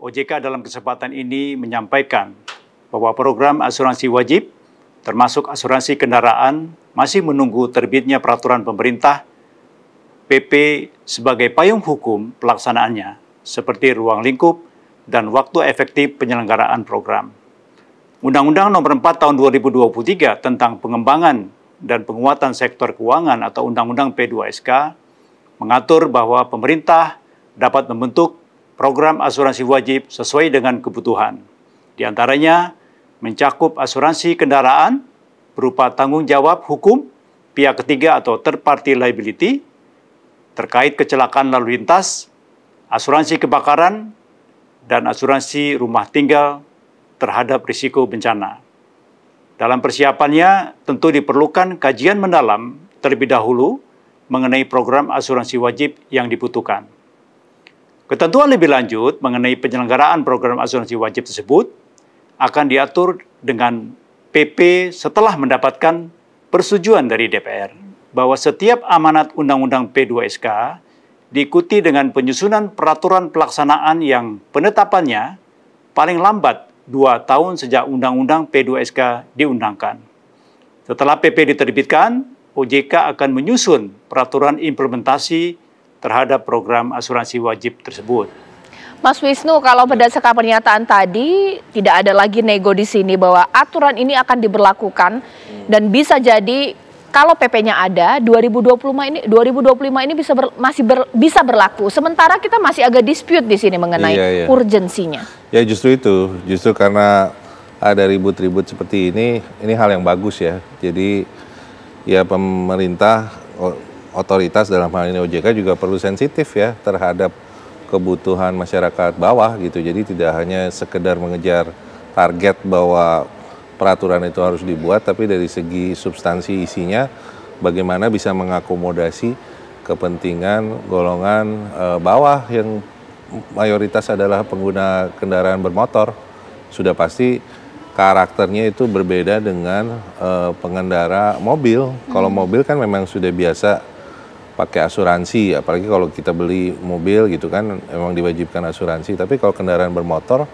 OJK dalam kesempatan ini menyampaikan bahwa program asuransi wajib, termasuk asuransi kendaraan, masih menunggu terbitnya peraturan pemerintah PP sebagai payung hukum pelaksanaannya, seperti ruang lingkup dan waktu efektif penyelenggaraan program. Undang-Undang Nomor 4 Tahun 2023 tentang pengembangan dan penguatan sektor keuangan atau Undang-Undang P2SK mengatur bahwa pemerintah dapat membentuk program asuransi wajib sesuai dengan kebutuhan. Di antaranya mencakup asuransi kendaraan berupa tanggung jawab hukum pihak ketiga atau third party liability terkait kecelakaan lalu lintas, asuransi kebakaran, dan asuransi rumah tinggal terhadap risiko bencana. Dalam persiapannya, tentu diperlukan kajian mendalam terlebih dahulu mengenai program asuransi wajib yang dibutuhkan. Ketentuan lebih lanjut mengenai penyelenggaraan program asuransi wajib tersebut akan diatur dengan PP setelah mendapatkan persetujuan dari DPR, bahwa setiap amanat Undang-Undang P2SK diikuti dengan penyusunan peraturan pelaksanaan yang penetapannya paling lambat 2 tahun sejak Undang-Undang P2SK diundangkan. Setelah PP diterbitkan, OJK akan menyusun peraturan implementasi terhadap program asuransi wajib tersebut. Mas Wisnu, kalau berdasarkan pernyataan tadi, tidak ada lagi nego di sini bahwa aturan ini akan diberlakukan dan bisa jadi kalau PP-nya ada, 2025 ini bisa berlaku. Sementara kita masih agak dispute di sini mengenai urgensinya. Ya justru itu, justru karena ada ribut-ribut seperti ini hal yang bagus ya. Jadi ya pemerintah, otoritas dalam hal ini OJK juga perlu sensitif ya terhadap kebutuhan masyarakat bawah gitu. Jadi tidak hanya sekedar mengejar target bahwa peraturan itu harus dibuat, tapi dari segi substansi isinya bagaimana bisa mengakomodasi kepentingan golongan bawah yang mayoritas adalah pengguna kendaraan bermotor. Sudah pasti karakternya itu berbeda dengan pengendara mobil. Kalau mobil kan memang sudah biasa pakai asuransi, apalagi kalau kita beli mobil gitu kan memang diwajibkan asuransi. Tapi kalau kendaraan bermotor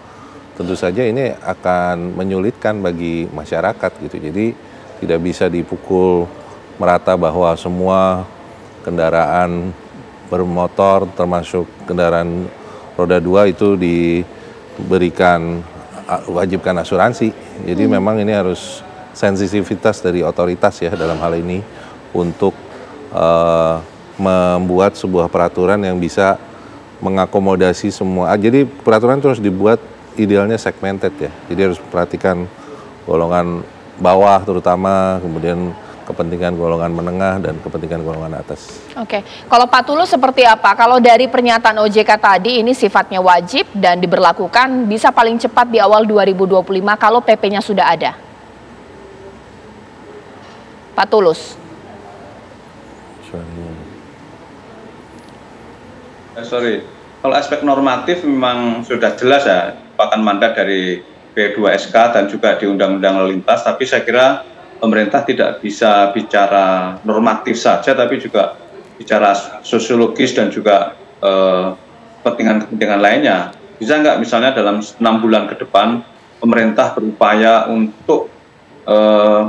tentu saja ini akan menyulitkan bagi masyarakat gitu. Jadi tidak bisa dipukul merata bahwa semua kendaraan bermotor termasuk kendaraan roda 2 itu wajibkan asuransi. Jadi memang ini harus sensitivitas dari otoritas ya dalam hal ini untuk membuat sebuah peraturan yang bisa mengakomodasi semua. Jadi peraturan itu harus dibuat idealnya segmented ya, jadi harus perhatikan golongan bawah terutama, kemudian kepentingan golongan menengah dan kepentingan golongan atas. Oke, kalau Pak Tulus seperti apa? Kalau dari pernyataan OJK tadi ini sifatnya wajib dan diberlakukan bisa paling cepat di awal 2025 kalau PP-nya sudah ada. Pak Tulus. Sorry, kalau aspek normatif memang sudah jelas ya, merupakan mandat dari P2SK dan juga di Undang-Undang Lalu Lintas, tapi saya kira pemerintah tidak bisa bicara normatif saja, tapi juga bicara sosiologis dan juga kepentingan-kepentingan lainnya. Bisa nggak misalnya dalam 6 bulan ke depan pemerintah berupaya untuk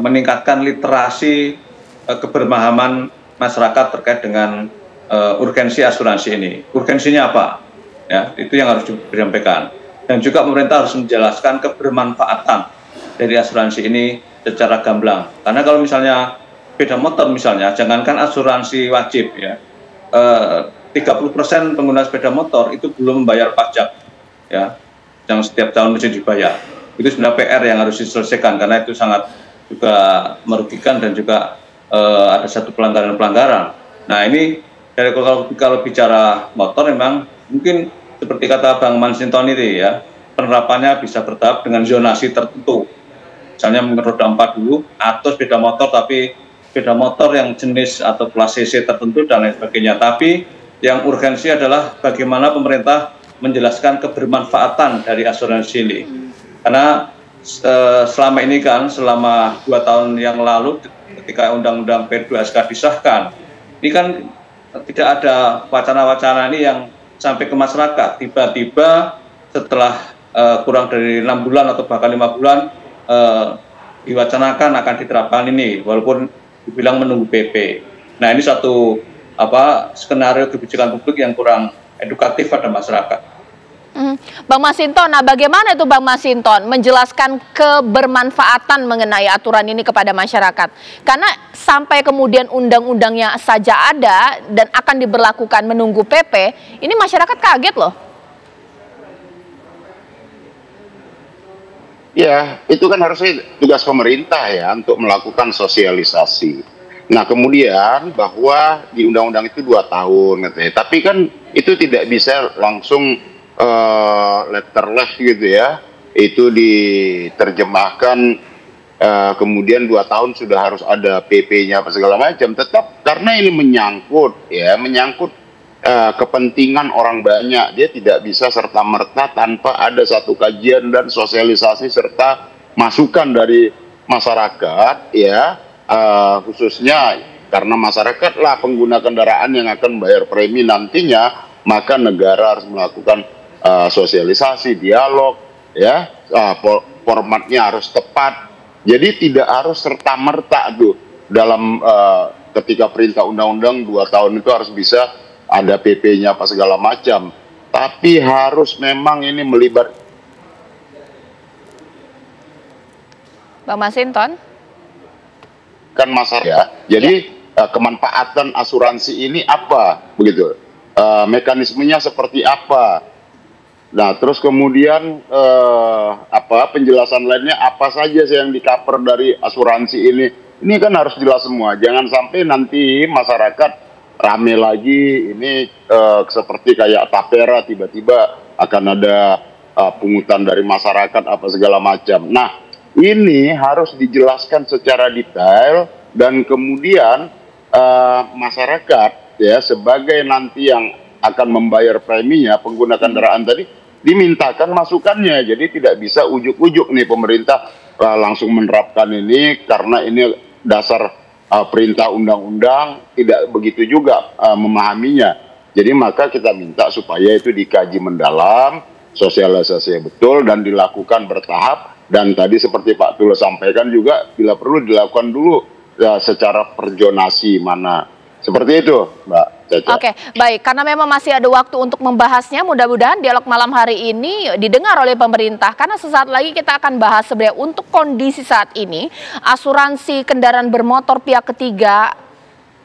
meningkatkan literasi keberpahaman masyarakat terkait dengan urgensi asuransi ini. Urgensinya apa? Ya, itu yang harus disampaikan. Dan juga pemerintah harus menjelaskan kebermanfaatan dari asuransi ini secara gamblang. Karena kalau misalnya sepeda motor misalnya, jangankan asuransi wajib ya, 30% pengguna sepeda motor itu belum membayar pajak ya, yang setiap tahun mesti dibayar. Itu sebenarnya PR yang harus diselesaikan karena itu sangat juga merugikan dan juga ada satu pelanggaran-pelanggaran. Nah ini dari kalau bicara motor memang mungkin seperti kata Bang Mansinton itu ya, penerapannya bisa bertahap dengan zonasi tertentu. Misalnya roda 4 dulu atau sepeda motor, tapi sepeda motor yang jenis atau kelas CC tertentu dan lain sebagainya. Tapi yang urgensi adalah bagaimana pemerintah menjelaskan kebermanfaatan dari asuransi ini. Karena selama ini kan, selama 2 tahun yang lalu ketika Undang-Undang P2SK disahkan, ini kan tidak ada wacana-wacana ini yang sampai ke masyarakat. Tiba-tiba setelah kurang dari 6 bulan atau bahkan 5 bulan diwacanakan akan diterapkan ini, walaupun dibilang menunggu PP. Nah, ini satu skenario kebijakan publik yang kurang edukatif pada masyarakat. Bang Masinton, nah bagaimana itu Bang Masinton menjelaskan kebermanfaatan mengenai aturan ini kepada masyarakat? Karena sampai kemudian undang-undangnya saja ada dan akan diberlakukan menunggu PP, ini masyarakat kaget loh. Ya, itu kan harusnya tugas pemerintah ya untuk melakukan sosialisasi. Nah, kemudian bahwa di undang-undang itu 2 tahun katanya. Tapi kan itu tidak bisa langsung letterless gitu ya. Itu diterjemahkan kemudian 2 tahun sudah harus ada PP-nya apa segala macam. Tetap karena ini menyangkut kepentingan orang banyak, dia tidak bisa serta-merta tanpa ada satu kajian dan sosialisasi serta masukan dari masyarakat ya, khususnya karena masyarakat lah pengguna kendaraan yang akan bayar premi nantinya, maka negara harus melakukan sosialisasi, dialog ya, formatnya harus tepat. Jadi tidak harus serta-merta tuh dalam ketika perintah undang-undang 2 tahun itu harus bisa ada PP-nya apa segala macam, tapi harus memang ini melibatkan. Bang Masinton? Kan masyarakat ya. Jadi kemanfaatan asuransi ini apa begitu? Mekanismenya seperti apa? Nah, terus kemudian penjelasan lainnya apa saja sih yang di-cover dari asuransi ini? Ini kan harus jelas semua. Jangan sampai nanti masyarakat rame lagi ini seperti kayak tapera, tiba-tiba akan ada pungutan dari masyarakat apa segala macam. Nah, ini harus dijelaskan secara detail dan kemudian masyarakat ya sebagai nanti yang akan membayar preminya pengguna kendaraan tadi dimintakan masukannya. Jadi tidak bisa ujuk-ujuk nih pemerintah langsung menerapkan ini karena ini dasar perintah undang-undang, tidak begitu juga memahaminya. Jadi maka kita minta supaya itu dikaji mendalam, sosialisasi betul dan dilakukan bertahap. Dan tadi seperti Pak Tulus sampaikan juga bila perlu dilakukan dulu secara perjonasi mana. Seperti itu, Mbak Caca. Oke, baik. Karena memang masih ada waktu untuk membahasnya, mudah-mudahan dialog malam hari ini didengar oleh pemerintah. Karena sesaat lagi kita akan bahas sebenarnya untuk kondisi saat ini, asuransi kendaraan bermotor pihak ketiga,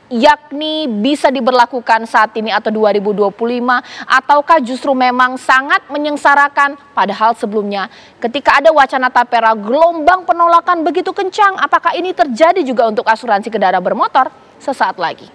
yakni bisa diberlakukan saat ini atau 2025, ataukah justru memang sangat menyengsarakan, padahal sebelumnya ketika ada wacana tapera, gelombang penolakan begitu kencang. Apakah ini terjadi juga untuk asuransi kendaraan bermotor? Sesaat lagi.